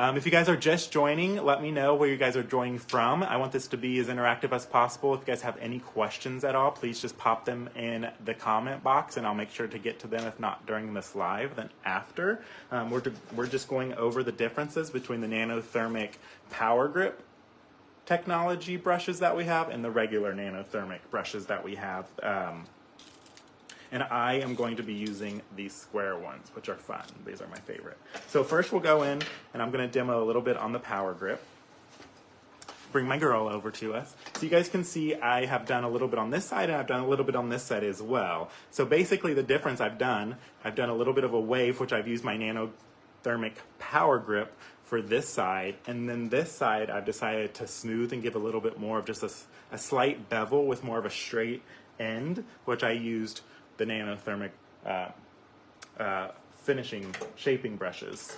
If you guys are just joining, let me know where you guys are joining from. I want this to be as interactive as possible. If you guys have any questions at all, please just pop them in the comment box and I'll make sure to get to them, if not during this live, then after. We're just going over the differences between the Thermic Power Grip technology brushes that we have and the regular Thermic brushes that we have. And I am going to be using these square ones, which are fun. These are my favorite. So first we'll go in, and I'm going to demo a little bit on the Power Grip. Bring my girl over to us. So you guys can see I have done a little bit on this side, and I've done a little bit on this side as well. So basically the difference I've done a little bit of a wave, which I've used my Thermic Power Grip for this side, and then this side I've decided to smooth and give a little bit more of just a slight bevel with more of a straight end, which I used the Thermic finishing shaping brushes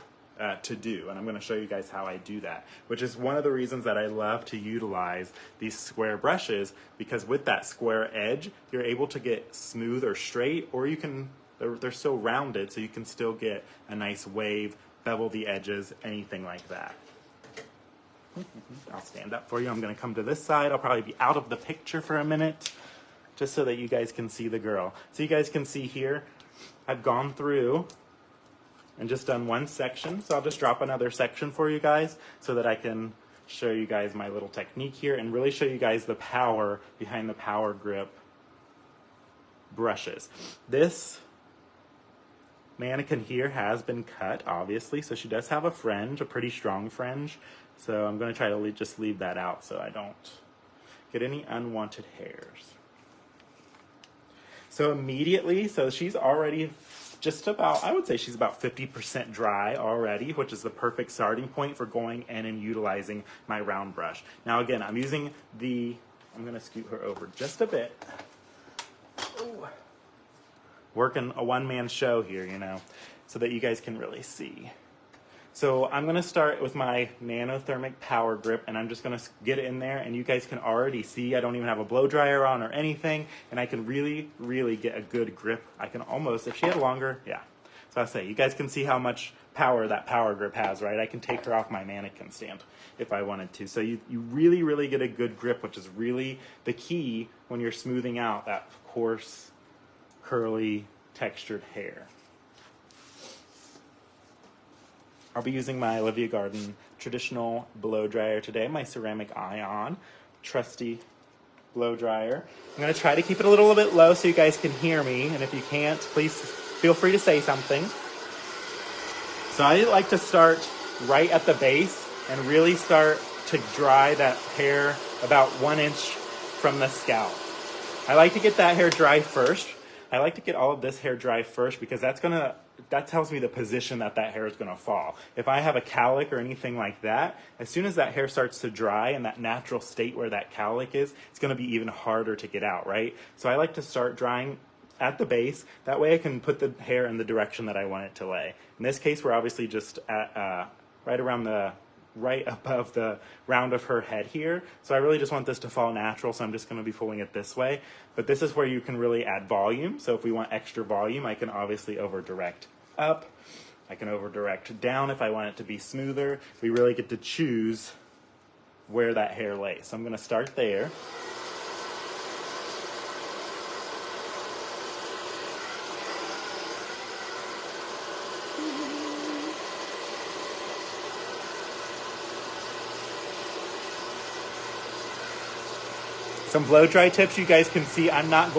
to do, and I'm going to show you guys how I do that, which is one of the reasons that I love to utilize these square brushes, because with that square edge you're able to get smooth or straight, or you can they're still rounded, so you can still get a nice wave, bevel the edges, anything like that. I'll stand up for you. I'm going to come to this side. I'll probably be out of the picture for a minute, just so that you guys can see the girl. So you guys can see here, I've gone through and just done one section. So I'll just drop another section for you guys so that I can show you guys my little technique here and really show you guys the power behind the Power Grip brushes. This mannequin here has been cut, obviously, so she does have a fringe, a pretty strong fringe. So I'm going to try to just leave that out so I don't get any unwanted hairs. So immediately, so she's already just about, I would say she's about 50% dry already, which is the perfect starting point for going in and utilizing my round brush. Now again, I'm using I'm going to scoot her over just a bit. Ooh. Working a one-man show here, you know, so that you guys can really see. So I'm going to start with my Thermic Power Grip, and I'm just going to get it in there, and you guys can already see I don't even have a blow dryer on or anything, and I can really, really get a good grip. I can almost, if she had longer, yeah. So I say, you guys can see how much power that Power Grip has, right? I can take her off my mannequin stand if I wanted to. So you really, really get a good grip, which is really the key when you're smoothing out that coarse, curly, textured hair. I'll be using my Olivia Garden traditional blow dryer today, my ceramic ion, trusty blow dryer. I'm going to try to keep it a little bit low so you guys can hear me, and if you can't, please feel free to say something. So I like to start right at the base and really start to dry that hair about 1 inch from the scalp. I like to get that hair dry first. I like to get all of this hair dry first because that tells me the position that hair is going to fall. If I have a cowlick or anything like that, as soon as that hair starts to dry in that natural state where that cowlick is, it's going to be even harder to get out, right? So I like to start drying at the base. That way I can put the hair in the direction that I want it to lay. In this case, we're obviously just at right above the round of her head here. So I really just want this to fall natural, so I'm just going to be pulling it this way. But this is where you can really add volume. So if we want extra volume, I can obviously over-direct up. I can over-direct down if I want it to be smoother. We really get to choose where that hair lays. So I'm going to start there. Some blow dry tips, you guys can see I'm not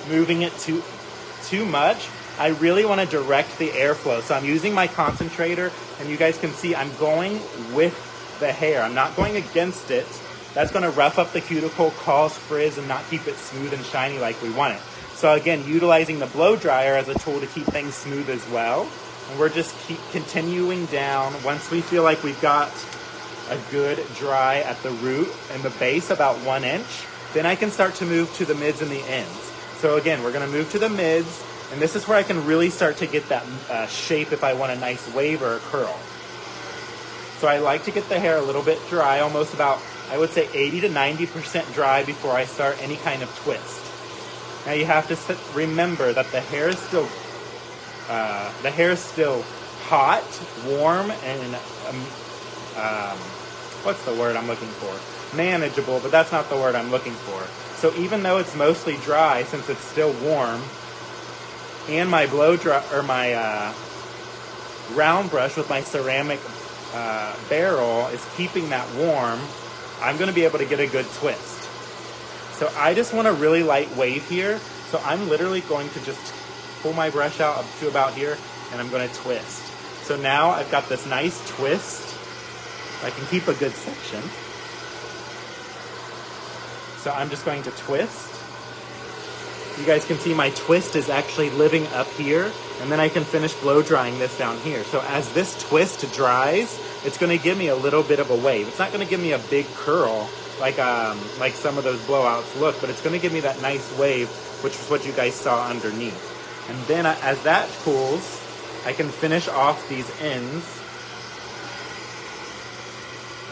moving it too much. I really want to direct the airflow. So I'm using my concentrator, and you guys can see I'm going with the hair. I'm not going against it. That's going to rough up the cuticle, cause frizz, and not keep it smooth and shiny like we want it. So again, utilizing the blow dryer as a tool to keep things smooth as well. And we're just keep continuing down. Once we feel like we've got a good dry at the root and the base, about 1 inch, then I can start to move to the mids and the ends. So again, we're going to move to the mids, and this is where I can really start to get that shape if I want a nice wave or a curl. So I like to get the hair a little bit dry, almost about, I would say 80 to 90% dry before I start any kind of twist. Now you have to remember that the hair is still hot, warm, and what's the word I'm looking for? Manageable, but that's not the word I'm looking for. So even though it's mostly dry, since it's still warm, and my blow dry, or my round brush with my ceramic barrel is keeping that warm, I'm going to be able to get a good twist. So I just want a really light wave here. So I'm literally going to just pull my brush out up to about here, and I'm going to twist. So now I've got this nice twist. I can keep a good section. So I'm just going to twist. You guys can see my twist is actually living up here, and then I can finish blow drying this down here. So as this twist dries, it's going to give me a little bit of a wave. It's not going to give me a big curl like some of those blowouts look, but it's going to give me that nice wave, which is what you guys saw underneath. And then as that cools, I can finish off these ends.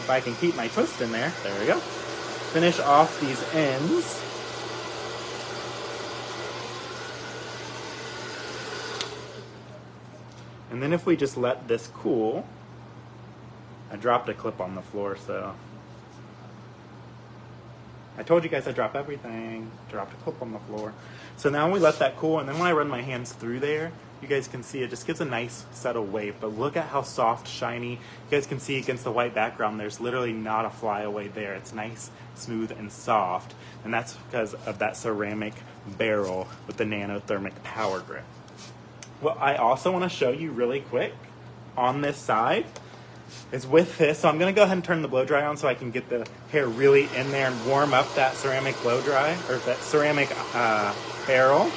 If I can keep my twist in there, there we go. Finish off these ends. And then if we just let this cool, I dropped a clip on the floor, so I told you guys I drop everything. Dropped a clip on the floor. So now we let that cool, and then when I run my hands through there, you guys can see it just gives a nice subtle wave. But look at how soft, shiny. You guys can see against the white background, there's literally not a flyaway there. It's nice, smooth, and soft. And that's because of that ceramic barrel with the nano thermic power grip. What I also want to show you really quick on this side is with this. So I'm going to go ahead and turn the blow dry on so I can get the hair really in there and warm up that ceramic blow dry, or that ceramic barrel.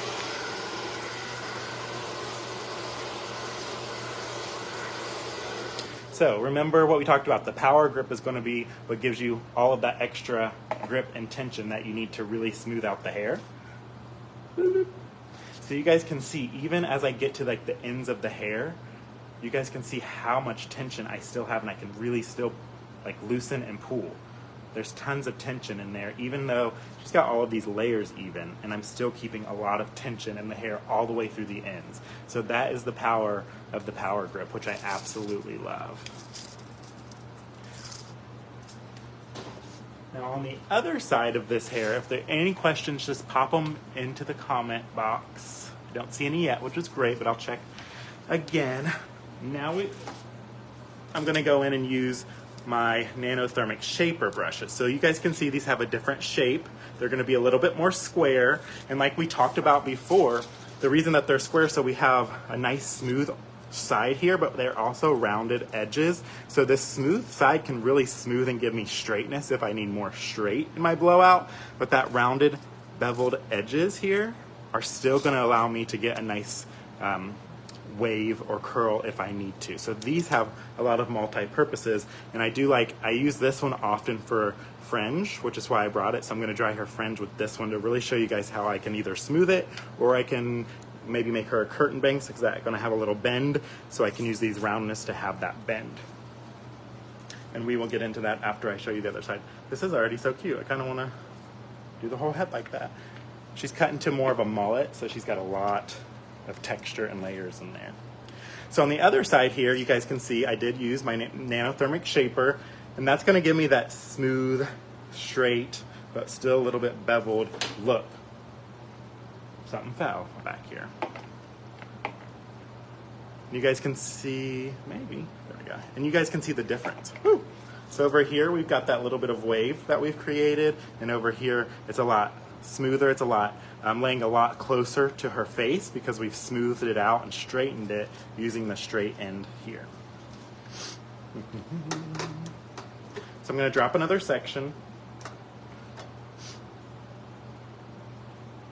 So remember what we talked about. The power grip is going to be what gives you all of that extra grip and tension that you need to really smooth out the hair. So you guys can see, even as I get to like the ends of the hair, you guys can see how much tension I still have, and I can really still like loosen and pull. There's tons of tension in there, even though she's got all of these layers even, and I'm still keeping a lot of tension in the hair all the way through the ends. So that is the power of the power grip, which I absolutely love. Now on the other side of this hair, if there are any questions, just pop them into the comment box. I don't see any yet, which is great, but I'll check again. Now I'm going to go in and use my nano thermic shaper brushes. So you guys can see these have a different shape. They're going to be a little bit more square, and like we talked about before, the reason that they're square, so we have a nice smooth side here, but they're also rounded edges. So this smooth side can really smooth and give me straightness if I need more straight in my blowout, but that rounded beveled edges here are still going to allow me to get a nice wave or curl if I need to. So these have a lot of multi-purposes, and I use this one often for fringe, which is why I brought it. So I'm going to dry her fringe with this one to really show you guys how I can either smooth it, or I can maybe make her a curtain bangs, because that's going to have a little bend, so I can use these roundness to have that bend. And we will get into that after I show you the other side. This is already so cute. I kind of want to do the whole head like that. She's cut into more of a mullet, so she's got a lot of texture and layers in there. So on the other side here, you guys can see I did use my nano thermic shaper, and that's going to give me that smooth, straight, but still a little bit beveled look. Something fell back here. You guys can see, maybe, there we go. And you guys can see the difference. Woo! So over here, we've got that little bit of wave that we've created, and over here, it's a lot smoother. It's a lot, laying a lot closer to her face because we've smoothed it out and straightened it using the straight end here. So I'm going to drop another section.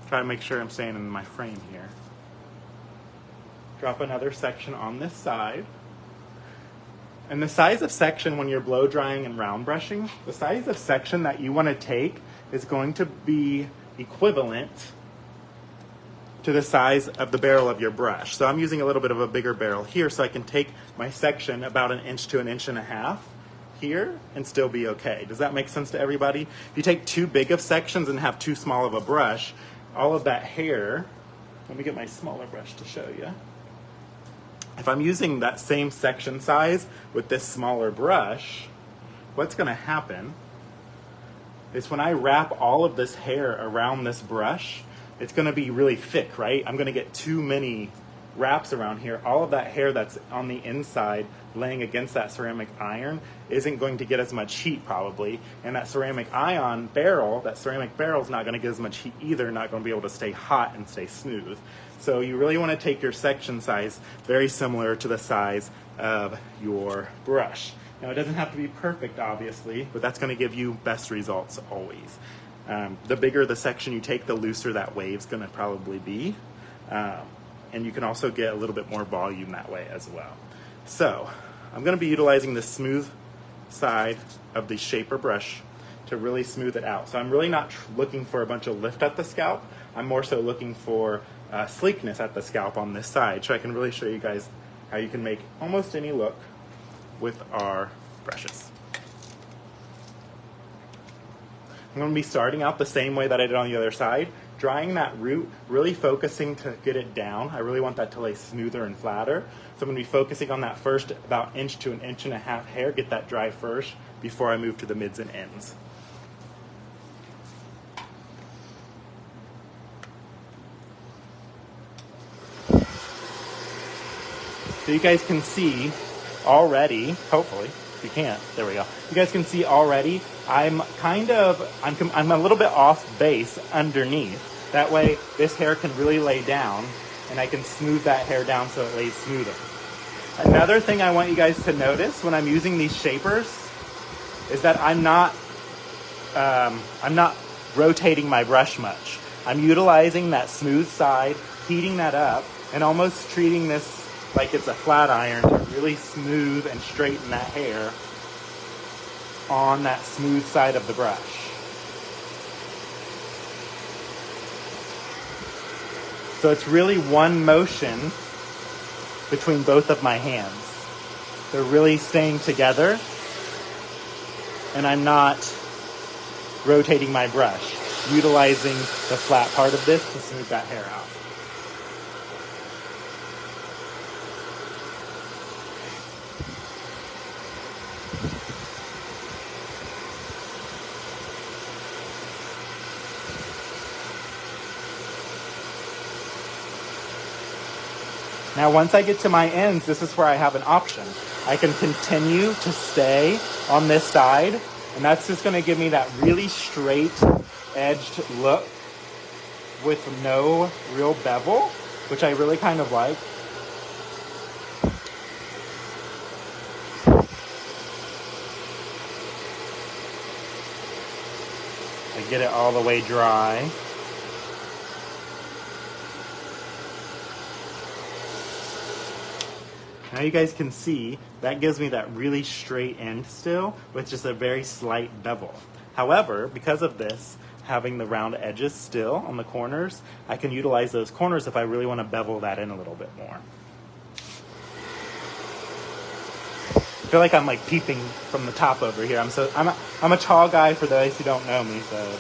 Try to make sure I'm staying in my frame here. Drop another section on this side. And the size of section when you're blow drying and round brushing, the size of section that you want to take is going to be equivalent to the size of the barrel of your brush. So I'm using a little bit of a bigger barrel here, so I can take my section about 1 inch to 1.5 inches here and still be okay. Does that make sense to everybody? If you take too big of sections and have too small of a brush, all of that hair, let me get my smaller brush to show you. If I'm using that same section size with this smaller brush, what's going to happen is when I wrap all of this hair around this brush, it's going to be really thick, right? I'm going to get too many wraps around here. All of that hair that's on the inside laying against that ceramic iron isn't going to get as much heat probably, and that ceramic barrel is not going to get as much heat either, not going to be able to stay hot and stay smooth. So you really want to take your section size very similar to the size of your brush. Now it doesn't have to be perfect obviously, but that's going to give you best results always. The bigger the section you take, the looser that wave's going to probably be. And you can also get a little bit more volume that way as well. So I'm going to be utilizing the smooth side of the shaper brush to really smooth it out. So I'm really not looking for a bunch of lift at the scalp. I'm more so looking for sleekness at the scalp on this side. So I can really show you guys how you can make almost any look with our brushes. I'm going to be starting out the same way that I did on the other side, drying that root, really focusing to get it down. I really want that to lay smoother and flatter. So I'm going to be focusing on that first about inch to an inch and a half hair, get that dry first before I move to the mids and ends. So you guys can see already, hopefully, if you can't, there we go. You guys can see already, I'm a little bit off base underneath. That way this hair can really lay down and I can smooth that hair down so it lays smoother. Another thing I want you guys to notice when I'm using these shapers is that I'm not rotating my brush much. I'm utilizing that smooth side, heating that up, and almost treating this like it's a flat iron to really smooth and straighten that hair on that smooth side of the brush. So it's really one motion between both of my hands. They're really staying together, and I'm not rotating my brush, utilizing the flat part of this to smooth that hair out. Now once I get to my ends, this is where I have an option. I can continue to stay on this side, and that's just going to give me that really straight edged look with no real bevel, which I really kind of like. I get it all the way dry. Now you guys can see that gives me that really straight end still with just a very slight bevel. However, because of this, having the round edges still on the corners, I can utilize those corners if I really want to bevel that in a little bit more. I feel like I'm like peeping from the top over here. I'm a tall guy for those who don't know me, so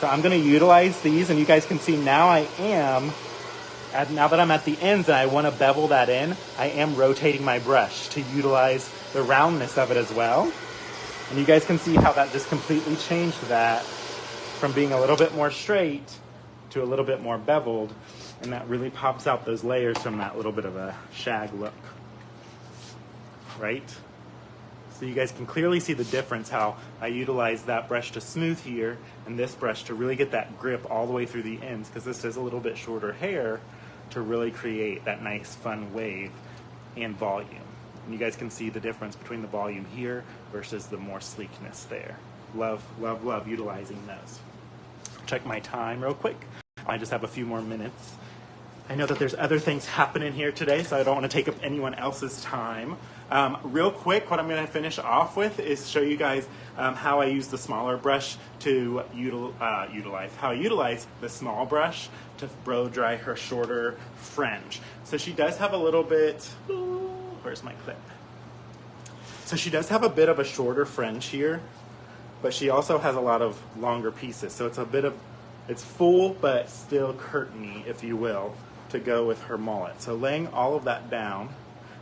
I'm going to utilize these, and you guys can see now now that I'm at the ends and I want to bevel that in, I am rotating my brush to utilize the roundness of it as well. And you guys can see how that just completely changed that from being a little bit more straight to a little bit more beveled, and that really pops out those layers from that little bit of a shag look, right? So you guys can clearly see the difference how I utilize that brush to smooth here and this brush to really get that grip all the way through the ends, because this is a little bit shorter hair, to really create that nice fun wave and volume. And you guys can see the difference between the volume here versus the more sleekness there. Love, love, love utilizing those. Check my time real quick. I just have a few more minutes. I know that there's other things happening here today, so I don't want to take up anyone else's time. Real quick, what I'm going to finish off with is show you guys how I use the smaller brush to utilize the small brush to blow dry her shorter fringe. So she does have a little bit, where's my clip? So she does have a bit of a shorter fringe here, but she also has a lot of longer pieces. So it's full, but still curtainy, if you will, to go with her mullet. So laying all of that down,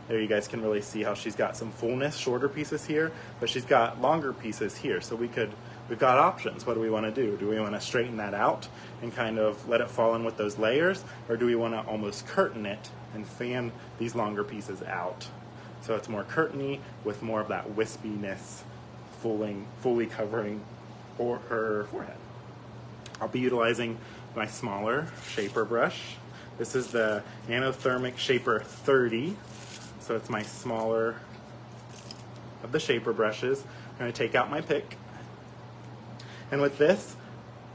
There you guys can really see how she's got some fullness, shorter pieces here, but she's got longer pieces here. So we've got options. What do we want to do? Do we want to straighten that out and kind of let it fall in with those layers? Or do we want to almost curtain it and fan these longer pieces out? So it's more curtainy with more of that wispiness fully covering her forehead. I'll be utilizing my smaller shaper brush. This is the Thermic Shaper 30. So it's my smaller of the shaper brushes. I'm going to take out my pick. And with this,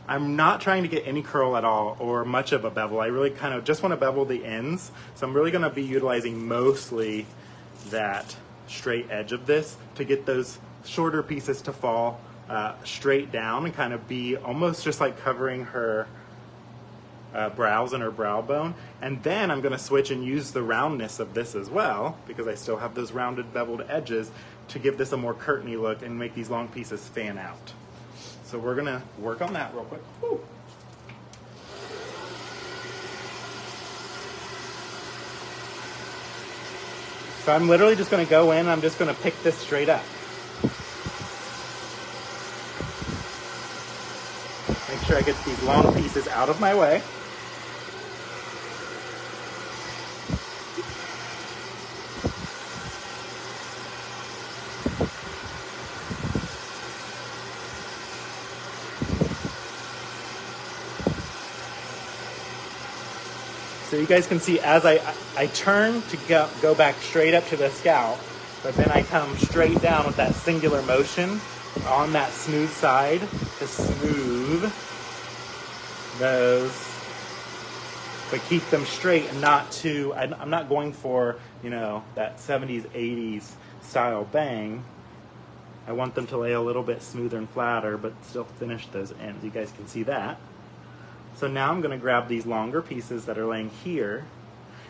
I'm not trying to get any curl at all or much of a bevel. I really kind of just want to bevel the ends. So I'm really going to be utilizing mostly that straight edge of this to get those shorter pieces to fall straight down and kind of be almost just like covering her brows and her brow bone. And then I'm going to switch and use the roundness of this as well, because I still have those rounded beveled edges, to give this a more curtainy look and make these long pieces fan out. So we're going to work on that real quick. Woo. So I'm literally just going to go in and I'm just going to pick this straight up. Make sure I get these long pieces out of my way. So you guys can see as I turn to go back straight up to the scalp, but then I come straight down with that singular motion on that smooth side to smooth those, but keep them straight and not too, I'm not going for, you know, that 70s, 80s style bang. I want them to lay a little bit smoother and flatter, but still finish those ends. You guys can see that. So now I'm going to grab these longer pieces that are laying here,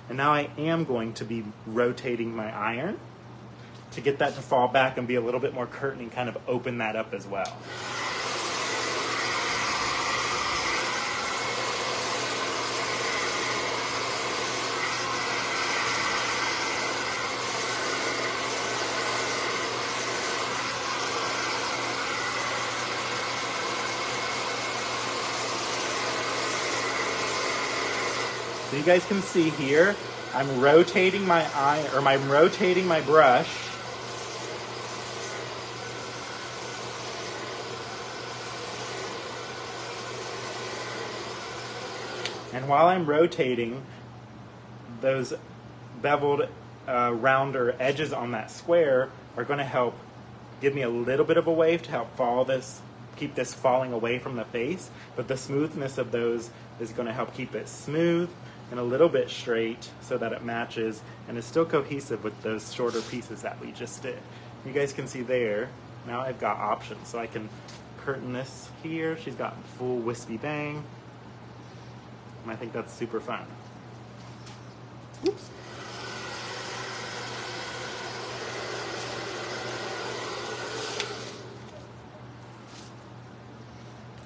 and now I am going to be rotating my iron to get that to fall back and be a little bit more curtain and kind of open that up as well. So you guys can see here, I'm rotating my iron, or I'm rotating my brush. And while I'm rotating, those beveled, rounder edges on that square are going to help give me a little bit of a wave to help follow this, keep this falling away from the face. But the smoothness of those is going to help keep it smooth and a little bit straight so that it matches and is still cohesive with those shorter pieces that we just did. You guys can see there, now I've got options. So I can curtain this here. She's got full wispy bang. And I think that's super fun. Oops.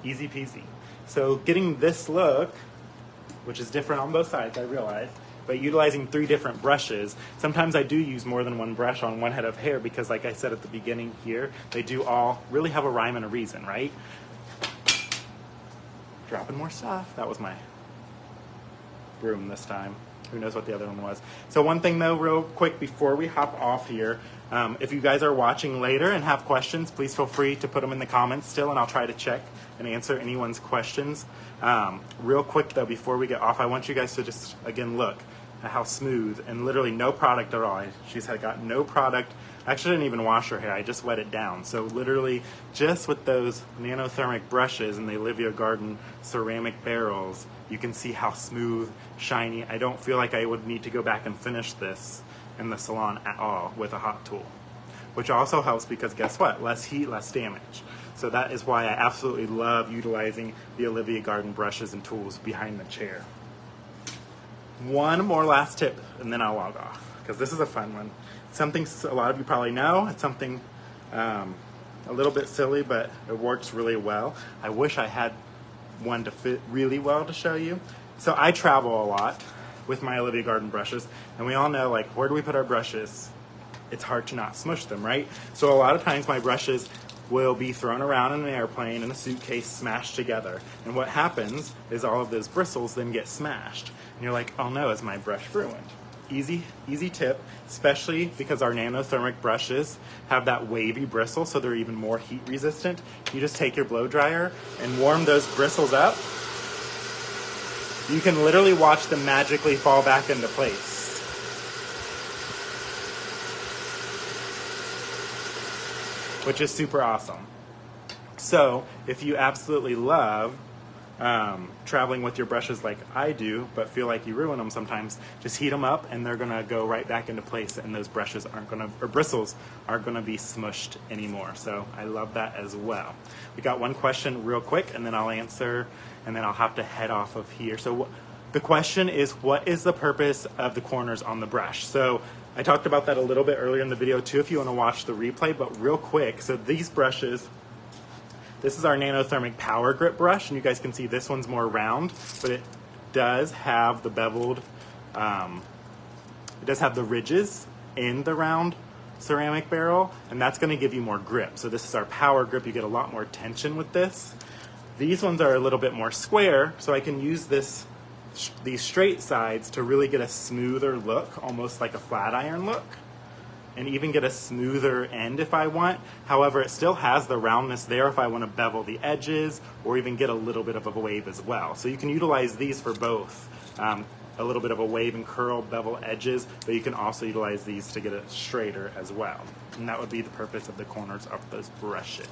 Easy peasy. So getting this look, which is different on both sides, I realize, but utilizing 3 different brushes. Sometimes I do use more than one brush on one head of hair because, like I said at the beginning here, they do all really have a rhyme and a reason, right? Dropping more stuff. That was my broom this time. Who knows what the other one was. So one thing though, real quick before we hop off here, if you guys are watching later and have questions, please feel free to put them in the comments still, and I'll try to check and answer anyone's questions. Real quick though, before we get off, I want you guys to just, again, look at how smooth and literally no product at all. She's got no product. I actually didn't even wash her hair. I just wet it down. So literally just with those nanothermic brushes and the Olivia Garden ceramic barrels, you can see how smooth, shiny. I don't feel like I would need to go back and finish this in the salon at all with a hot tool, which also helps because guess what? Less heat, less damage. So that is why I absolutely love utilizing the Olivia Garden brushes and tools behind the chair. One more last tip and then I'll log off because this is a fun one. Something a lot of you probably know. It's something a little bit silly, but it works really well. I wish I had one to fit really well to show you. So I travel a lot. with my Olivia Garden brushes. And we all know, like, where do we put our brushes? It's hard to not smush them, right? So a lot of times my brushes will be thrown around in an airplane, in a suitcase, smashed together. And what happens is all of those bristles then get smashed. And you're like, oh no, is my brush ruined? Easy tip, especially because our Nano Thermic brushes have that wavy bristle, so they're even more heat resistant. You just take your blow dryer and warm those bristles up. You can literally watch them magically fall back into place. Which is super awesome. So if you absolutely love traveling with your brushes like I do, but feel like you ruin them sometimes, just heat them up and they're gonna go right back into place, and those brushes aren't gonna, or bristles aren't gonna be smushed anymore. So I love that as well. We got one question real quick and then I'll answer, and then I'll have to head off of here. So the question is, what is the purpose of the corners on the brush? So I talked about that a little bit earlier in the video too, if you wanna watch the replay, but real quick, so these brushes, this is our Nano Thermic Power Grip brush, and you guys can see this one's more round, but it does have the beveled, it does have the ridges in the round ceramic barrel, and that's gonna give you more grip. So this is our Power Grip. You get a lot more tension with this. These ones are a little bit more square, so I can use these straight sides to really get a smoother look, almost like a flat iron look, and even get a smoother end if I want. However, it still has the roundness there if I want to bevel the edges or even get a little bit of a wave as well. So you can utilize these for both. A little bit of a wave and curl, bevel edges, but you can also utilize these to get it straighter as well. And that would be the purpose of the corners of those brushes.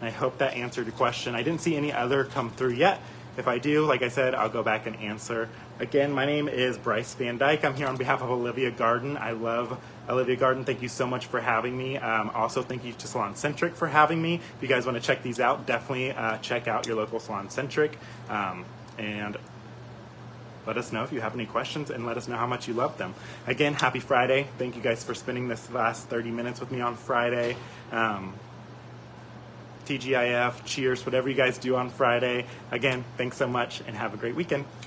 And I hope that answered your question. I didn't see any other come through yet. If I do, like I said, I'll go back and answer. Again, my name is Bryce Van Dyke. I'm here on behalf of Olivia Garden. I love Olivia Garden. Thank you so much for having me. Also, thank you to Salon Centric for having me. If you guys want to check these out, definitely check out your local Salon Centric. And let us know if you have any questions, and let us know how much you love them. Again, happy Friday. Thank you guys for spending this last 30 minutes with me on Friday. TGIF, cheers, whatever you guys do on Friday. Again, thanks so much and have a great weekend.